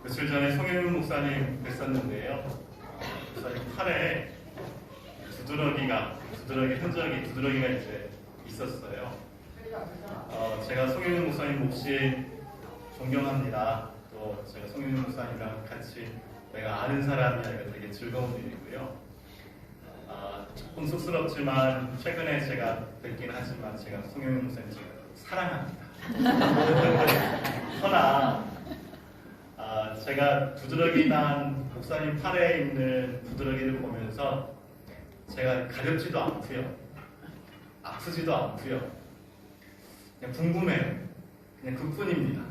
며칠 전에 송혜윤 목사님 뵀었는데요. 목사님 팔에 두드러기가 이제 있었어요. 제가 송혜윤 목사님 몫이 존경합니다. 또 제가 송혜윤 목사님이랑 같이 내가 아는 사람이야 이거 되게 즐거운 일이고요. 조금 쑥스럽지만 최근에 제가 뵙긴 하지만 제가 송혜윤 목사님 제가 사랑합니다. 허나 제가 두드러기 난 목사님 팔에 있는 두드러기를 보면서 제가 가렵지도 않고요, 아프지도 않고요, 그냥 궁금해요. 그냥 그뿐입니다.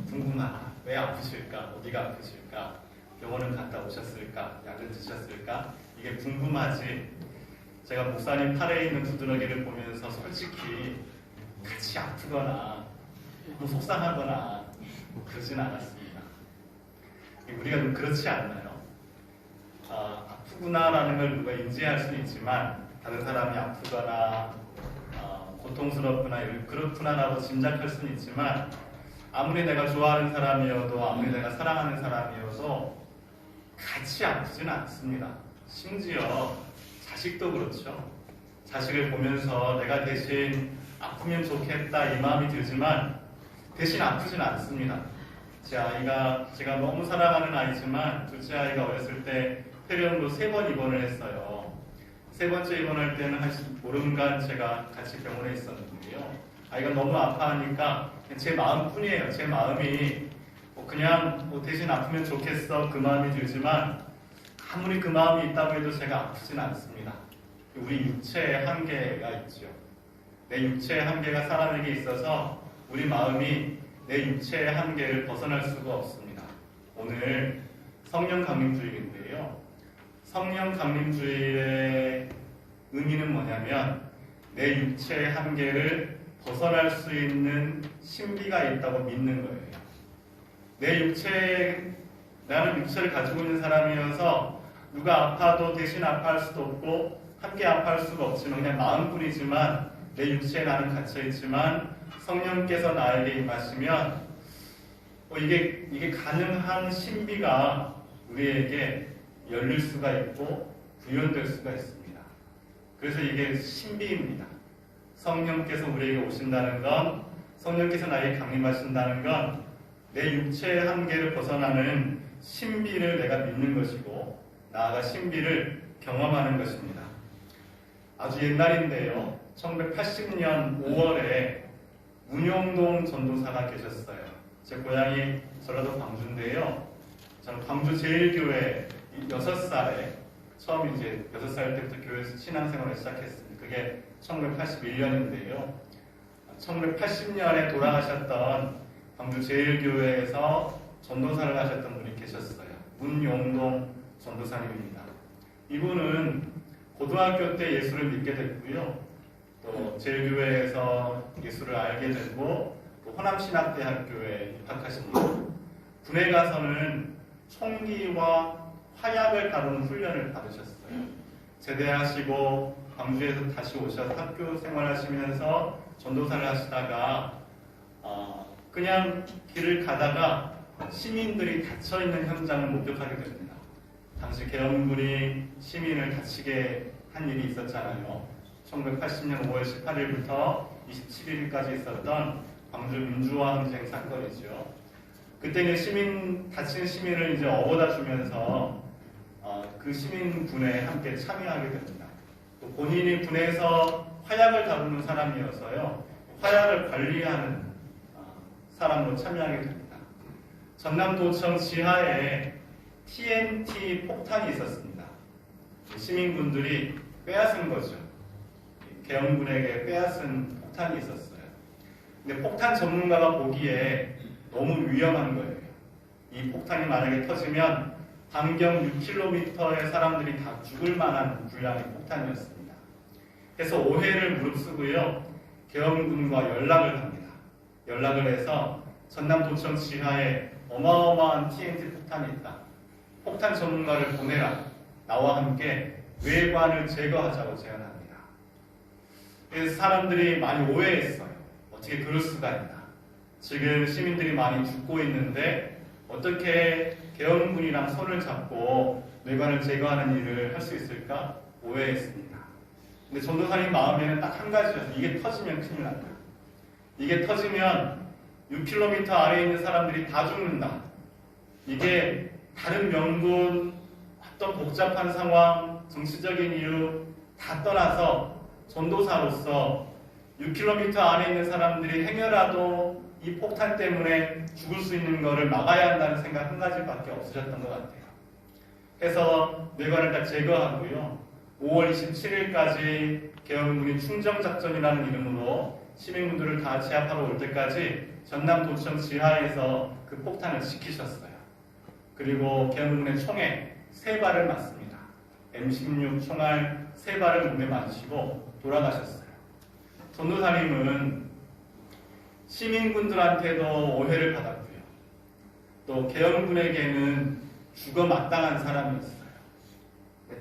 궁금하다. 왜 아프실까? 어디가 아프실까? 병원은 갔다 오셨을까? 약을 드셨을까? 이게 궁금하지. 제가 목사님 팔에 있는 두드러기를 보면서 솔직히 같이 아프거나 뭐 속상하거나 그러진 않았습니다. 우리가 좀 그렇지 않나요? 아프구나라는 걸 누가 인지할 수는 있지만 다른 사람이 아프거나 고통스럽거나 그렇구나라고 짐작할 수는 있지만 아무리 내가 좋아하는 사람이어도 아무리 내가 사랑하는 사람이어도 같이 아프지는 않습니다. 심지어 자식도 그렇죠. 자식을 보면서 내가 대신 아프면 좋겠다 이 마음이 들지만 대신 아프진 않습니다. 제 아이가 제가 너무 사랑하는 아이지만 둘째 아이가 어렸을 때 폐렴으로 3번 입원을 했어요. 3번째 입원할 때는 한 보름간 제가 같이 병원에 있었는데요. 아이가 너무 아파하니까 제 마음뿐이에요. 제 마음이 그냥 대신 아프면 좋겠어 그 마음이 들지만 아무리 그 마음이 있다고 해도 제가 아프진 않습니다. 우리 육체의 한계가 있죠. 내 육체의 한계가 사람에게 있어서 우리 마음이 내 육체의 한계를 벗어날 수가 없습니다. 오늘 성령 강림주일인데요. 성령 강림주일의 의미는 뭐냐면 내 육체의 한계를 벗어날 수 있는 신비가 있다고 믿는 거예요. 나는 육체를 가지고 있는 사람이어서 누가 아파도 대신 아파할 수도 없고 함께 아파할 수가 없지만 그냥 마음뿐이지만 내 육체에 나는 갇혀있지만 성령께서 나에게 임하시면 이게 가능한 신비가 우리에게 열릴 수가 있고 구현될 수가 있습니다. 그래서 이게 신비입니다. 성령께서 우리에게 오신다는 건, 성령께서 나에게 강림하신다는 건 내 육체의 한계를 벗어나는 신비를 내가 믿는 것이고 나아가 신비를 경험하는 것입니다. 아주 옛날인데요. 1980년 5월에 문용동 전도사가 계셨어요. 제 고향이 전라도 광주인데요. 저는 광주 제일교회 6살에 처음 이제 6살 때부터 교회에서 신앙생활을 시작했습니다. 그게 1981년인데요. 1980년에 돌아가셨던 광주 제일교회에서 전도사를 하셨던 분이 계셨어요. 문용동 전도사님입니다. 이분은 고등학교 때 예수를 믿게 됐고요. 또 제일교회에서 예수를 알게 되고 또 호남신학대학교에 입학하십니다. 군에 가서는 총기와 화약을 다루는 훈련을 받으셨어요. 제대하시고 광주에서 다시 오셔서 학교 생활하시면서 전도사를 하시다가 그냥 길을 가다가 시민들이 닫혀있는 현장을 목격하게 됩니다. 당시 계엄군이 시민을 다치게 한 일이 있었잖아요. 1980년 5월 18일부터 27일까지 있었던 광주 민주화 항쟁 사건이죠. 그때 다친 시민을 이제 업어다 주면서 그 시민군에 함께 참여하게 됩니다. 또 본인이 군에서 화약을 다루는 사람이어서요. 화약을 관리하는 사람으로 참여하게 됩니다. 전남도청 지하에 TNT 폭탄이 있었습니다. 시민군들이 빼앗은 거죠. 계엄군에게 빼앗은 폭탄이 있었어요. 근데 폭탄 전문가가 보기에 너무 위험한 거예요. 이 폭탄이 만약에 터지면 반경 6km의 사람들이 다 죽을 만한 분량의 폭탄이었습니다. 그래서 오해를 무릅쓰고요. 계엄군과 연락을 합니다. 연락을 해서 전남도청 지하에 어마어마한 TNT 폭탄이 있다. 폭탄 전문가를 보내라. 나와 함께 외관을 제거하자고 제안합니다. 그래서 사람들이 많이 오해했어요. 어떻게 그럴 수가 있나. 지금 시민들이 많이 죽고 있는데 어떻게 계엄군이랑 손을 잡고 뇌관을 제거하는 일을 할 수 있을까 오해했습니다. 근데 전도사님 마음에는 딱 한 가지였어요. 이게 터지면 큰일 난다. 이게 터지면 6km 아래에 있는 사람들이 다 죽는다. 이게 다른 명분, 어떤 복잡한 상황, 정치적인 이유 다 떠나서 전도사로서 6km 안에 있는 사람들이 행여라도 이 폭탄 때문에 죽을 수 있는 것을 막아야 한다는 생각 한 가지밖에 없으셨던 것 같아요. 그래서 뇌관을 다 제거하고요. 5월 27일까지 계엄군이 충정작전이라는 이름으로 시민분들을 다 제압하러 올 때까지 전남도청 지하에서 그 폭탄을 지키셨어요. 그리고 계엄군의 총에 3발을 맞습니다. M16 총알 3발을 몸에 맞으시고 돌아가셨어요. 전도사님은 시민군들한테도 오해를 받았고요. 또 계엄군에게는 죽어 마땅한 사람이었어요.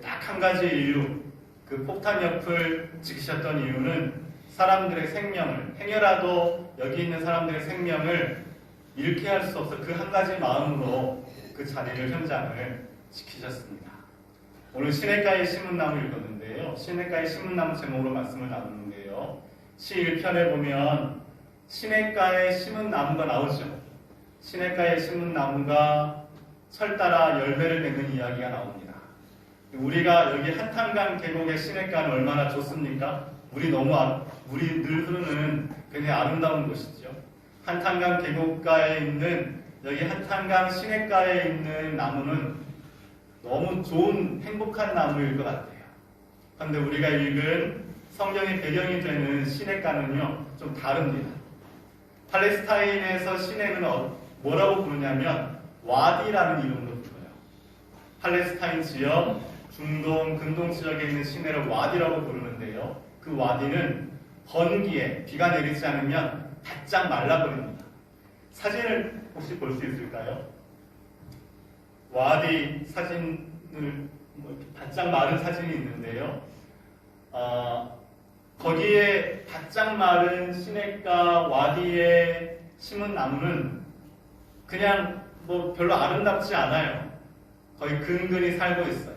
딱 한 가지 이유, 그 폭탄 옆을 지키셨던 이유는 사람들의 생명을, 행여라도 여기 있는 사람들의 생명을 잃게 할 수 없어 그 한 가지 마음으로 그 자리를, 현장을 지키셨습니다. 오늘 시냇가의 심은나무 읽었는데요. 시냇가의 심은나무 제목으로 말씀을 나누는데요. 시 1편에 보면 시냇가에 심은 나무가 나오죠. 시냇가에 심은 나무가 철 따라 열매를 맺는 이야기가 나옵니다. 우리가 여기 한탄강 계곡의 시냇가는 얼마나 좋습니까? 물이 늘 흐르는 굉장히 아름다운 곳이죠. 한탄강 계곡가에 있는, 여기 한탄강 시냇가에 있는 나무는 너무 좋은 행복한 나무일 것 같아요. 그런데 우리가 읽은 성경의 배경이 되는 시냇가는요 좀 다릅니다. 팔레스타인에서 시내는 뭐라고 부르냐면 와디라는 이름으로 불러요. 팔레스타인 지역, 중동, 근동 지역에 있는 시내를 와디라고 부르는데요. 그 와디는 건기에 비가 내리지 않으면 바짝 말라버립니다. 사진을 혹시 볼 수 있을까요? 와디 사진을 이렇게 바짝 마른 사진이 있는데요. 거기에 바짝 마른 시냇가 와디에 심은 나무는 그냥 별로 아름답지 않아요. 거의 근근히 살고 있어요.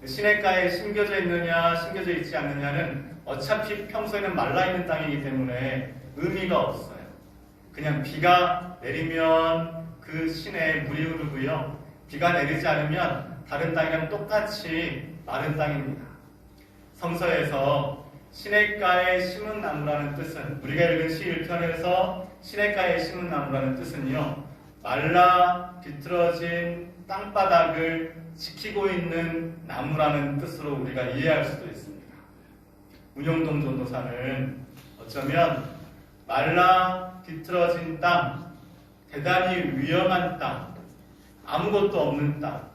시냇가에 심겨져 있느냐 심겨져 있지 않느냐는 어차피 평소에는 말라있는 땅이기 때문에 의미가 없어요. 그냥 비가 내리면 그 시내에 물이 흐르고요. 비가 내리지 않으면 다른 땅이랑 똑같이 마른 땅입니다. 성서에서 시냇가에 심은 나무라는 뜻은, 우리가 읽은 시 1편에서 시냇가에 심은 나무라는 뜻은요, 말라 비틀어진 땅바닥을 지키고 있는 나무라는 뜻으로 우리가 이해할 수도 있습니다. 문용동 전도사는 어쩌면 말라 비틀어진 땅, 대단히 위험한 땅, 아무것도 없는 땅,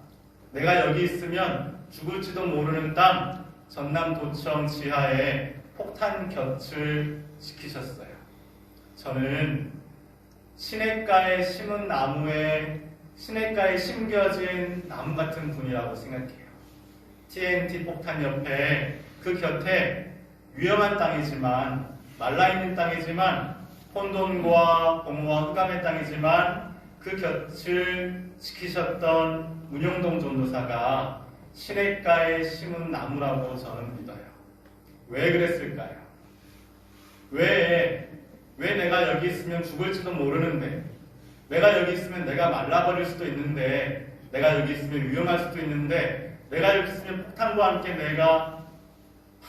내가 여기 있으면 죽을지도 모르는 땅, 전남도청 지하에 폭탄 곁을 지키셨어요. 저는 시냇가에 심은 나무에, 시냇가에 심겨진 나무 같은 분이라고 생각해요. TNT 폭탄 옆에, 그 곁에 위험한 땅이지만, 말라있는 땅이지만, 혼돈과 공허와 흑암의 땅이지만 그 곁을 지키셨던 문용동 전도사가 시냇가에 심은 나무라고 저는 믿어요. 왜 그랬을까요? 왜 내가 여기 있으면 죽을지도 모르는데, 내가 여기 있으면 내가 말라버릴 수도 있는데, 내가 여기 있으면 위험할 수도 있는데, 내가 여기 있으면 폭탄과 함께 내가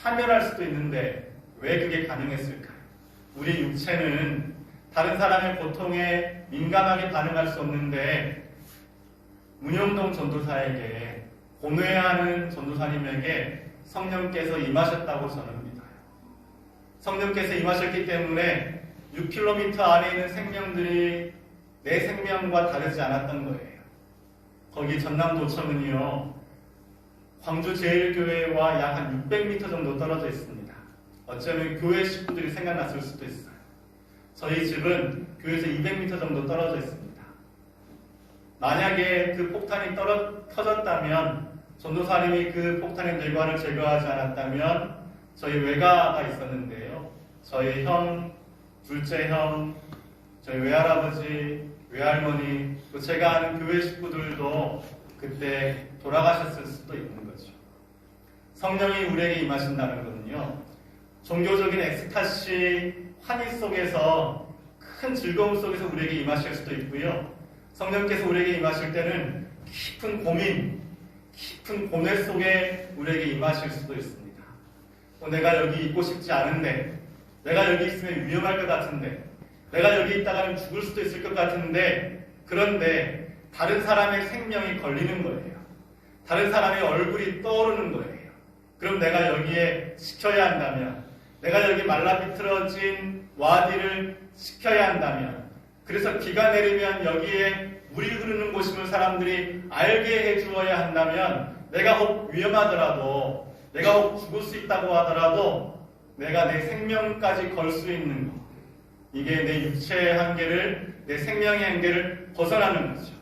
파멸할 수도 있는데 왜 그게 가능했을까요? 우리 육체는 다른 사람의 고통에 민감하게 반응할 수 없는데 문용동 전도사에게, 고뇌하는 전도사님에게 성령께서 임하셨다고 저는 믿어요. 성령께서 임하셨기 때문에 6km 안에 있는 생명들이 내 생명과 다르지 않았던 거예요. 거기 전남도청은요, 광주제일교회와 약 한 600m 정도 떨어져 있습니다. 어쩌면 교회 식구들이 생각났을 수도 있어요. 저희 집은 교회에서 200m 정도 떨어져 있습니다. 만약에 그 폭탄이 터졌다면, 전도사님이 그 폭탄의 뇌관을 제거하지 않았다면 저희 외가가 있었는데요. 저희 형, 둘째 형, 저희 외할아버지, 외할머니, 또 제가 아는 교회 식구들도 그때 돌아가셨을 수도 있는 거죠. 성령이 우리에게 임하신다는 것은요, 종교적인 엑스타시 환희 속에서 큰 즐거움 속에서 우리에게 임하실 수도 있고요. 성령께서 우리에게 임하실 때는 깊은 고민, 깊은 고뇌 속에 우리에게 임하실 수도 있습니다. 또 내가 여기 있고 싶지 않은데, 내가 여기 있으면 위험할 것 같은데, 내가 여기 있다가는 죽을 수도 있을 것 같은데, 그런데 다른 사람의 생명이 걸리는 거예요. 다른 사람의 얼굴이 떠오르는 거예요. 그럼 내가 여기에 지켜야 한다면, 내가 여기 말라비틀어진 와디를 지켜야 한다면, 그래서 비가 내리면 여기에 물이 흐르는 곳임을 사람들이 알게 해주어야 한다면, 내가 혹 위험하더라도, 내가 혹 죽을 수 있다고 하더라도 내가 내 생명까지 걸 수 있는 것, 이게 내 육체의 한계를, 내 생명의 한계를 벗어나는 거죠.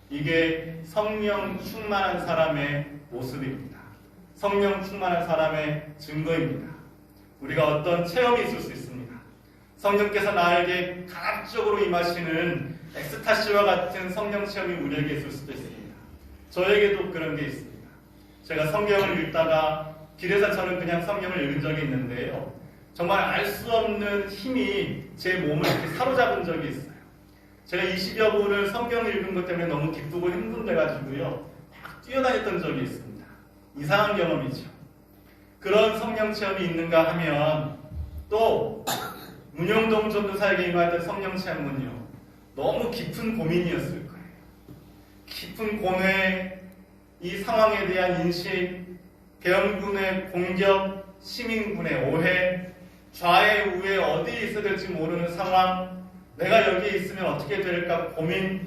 이게 성령 충만한 사람의 모습입니다. 성령 충만한 사람의 증거입니다. 우리가 어떤 체험이 있을 수 있습니다. 성령께서 나에게 강압적으로 임하시는 엑스타시와 같은 성령 체험이 우리에게 있을 수도 있습니다. 저에게도 그런 게 있습니다. 제가 성경을 읽다가 길에서 저는 그냥 성경을 읽은 적이 있는데요, 정말 알 수 없는 힘이 제 몸을 이렇게 사로잡은 적이 있어요. 제가 20여 분을 성경을 읽은 것 때문에 너무 기쁘고 흥분돼가지고요, 막 뛰어다녔던 적이 있습니다. 이상한 경험이죠. 그런 성령 체험이 있는가 하면, 또 문용동 전도사에게 임하던 성령 체험은요, 너무 깊은 고민이었을 거예요. 깊은 고뇌, 이 상황에 대한 인식, 계엄군의 공격, 시민군의 오해, 좌에 우에 어디에 있어야 될지 모르는 상황, 내가 여기에 있으면 어떻게 될까 고민,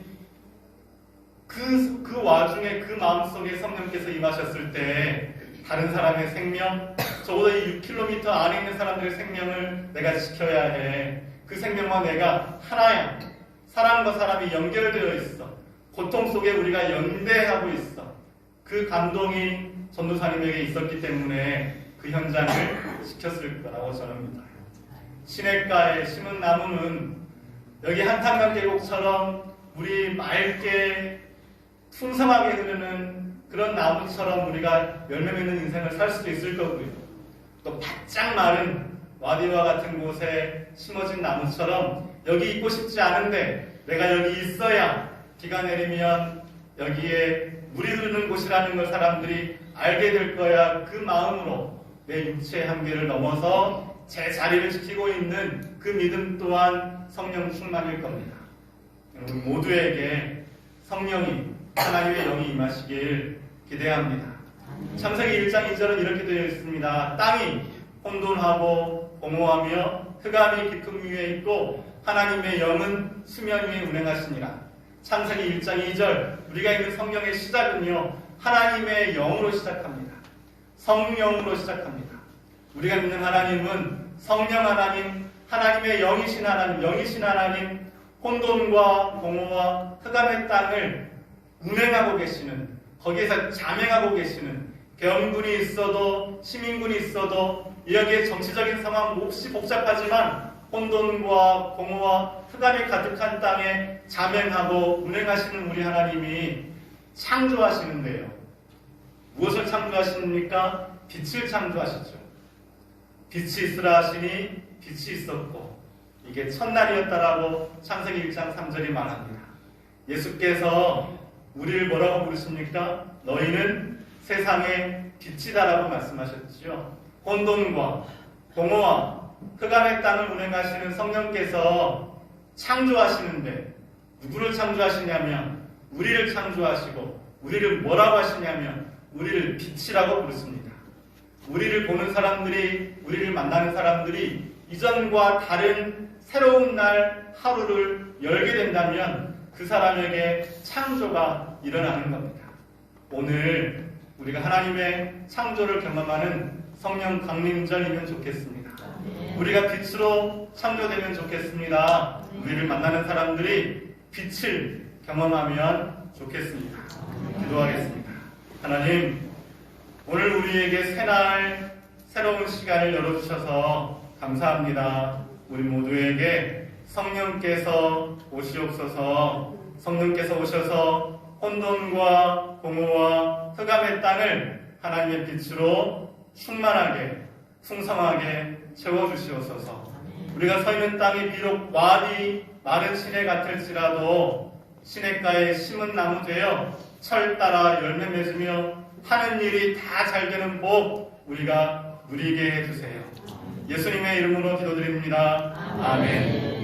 그 와중에 그 마음속에 성령께서 임하셨을 때 다른 사람의 생명, 적어도 이 6km 안에 있는 사람들의 생명을 내가 지켜야 해. 그 생명과 내가 하나야. 사람과 사람이 연결되어 있어. 고통 속에 우리가 연대하고 있어. 그 감동이 전도사님에게 있었기 때문에 그 현장을 지켰을 거라고 저는 믿어요. 시냇가에 심은 나무는 여기 한탄강 계곡처럼 물이 맑게 풍성하게 흐르는 그런 나무처럼 우리가 열매 맺는 인생을 살 수도 있을 거고요. 또 바짝 마른 와디와 같은 곳에 심어진 나무처럼 여기 있고 싶지 않은데 내가 여기 있어야 비가 내리면 여기에 물이 흐르는 곳이라는 걸 사람들이 알게 될 거야. 그 마음으로 내 육체의 한계를 넘어서 제 자리를 지키고 있는 그 믿음 또한 성령 충만일 겁니다. 여러분 모두에게 성령이, 하나님의 영이 임하시길 기대합니다. 창세기 1장 2절은 이렇게 되어 있습니다. 땅이 혼돈하고 공허하며 흑암이 깊은 위에 있고 하나님의 영은 수면 위에 운행하시니라. 창세기 1장 2절, 우리가 읽는 성경의 시작은요, 하나님의 영으로 시작합니다. 성령으로 시작합니다. 우리가 믿는 하나님은 성령 하나님, 하나님의 영이신 하나님, 혼돈과 공허와 흑암의 땅을 운행하고 계시는, 거기에서 자명하고 계시는, 계엄군이 있어도 시민군이 있어도 여기에 정치적인 상황 몹시 복잡하지만 혼돈과 공허와 흑암이 가득한 땅에 자명하고 운행하시는 우리 하나님이 창조하시는데요. 무엇을 창조하십니까? 빛을 창조하시죠. 빛이 있으라 하시니 빛이 있었고 이게 첫날이었다라고 창세기 1장 3절이 말합니다. 예수께서 우리를 뭐라고 부르십니까? 너희는 세상의 빛이다라고 말씀하셨죠. 혼돈과 공허와 흑암의 땅을 운행하시는 성령께서 창조하시는데 누구를 창조하시냐면 우리를 창조하시고 우리를 뭐라고 하시냐면 우리를 빛이라고 부르십니다. 우리를 보는 사람들이, 우리를 만나는 사람들이 이전과 다른 새로운 날 하루를 열게 된다면 그 사람에게 창조가 일어나는 겁니다. 오늘 우리가 하나님의 창조를 경험하는 성령 강림절이면 좋겠습니다. 우리가 빛으로 창조되면 좋겠습니다. 우리를 만나는 사람들이 빛을 경험하면 좋겠습니다. 기도하겠습니다. 하나님, 오늘 우리에게 새날 새로운 시간을 열어주셔서 감사합니다. 우리 모두에게 성령께서 오시옵소서. 성령께서 오셔서 혼돈과 공허와 흑암의 땅을 하나님의 빛으로 충만하게 풍성하게 채워주시옵소서. 우리가 서 있는 땅이 비록 와디 마른 시내 같을지라도 시냇가에 심은 나무 되어 철 따라 열매 맺으며 하는 일이 다 잘 되는 복 우리가 누리게 해주세요. 예수님의 이름으로 기도드립니다. 아멘.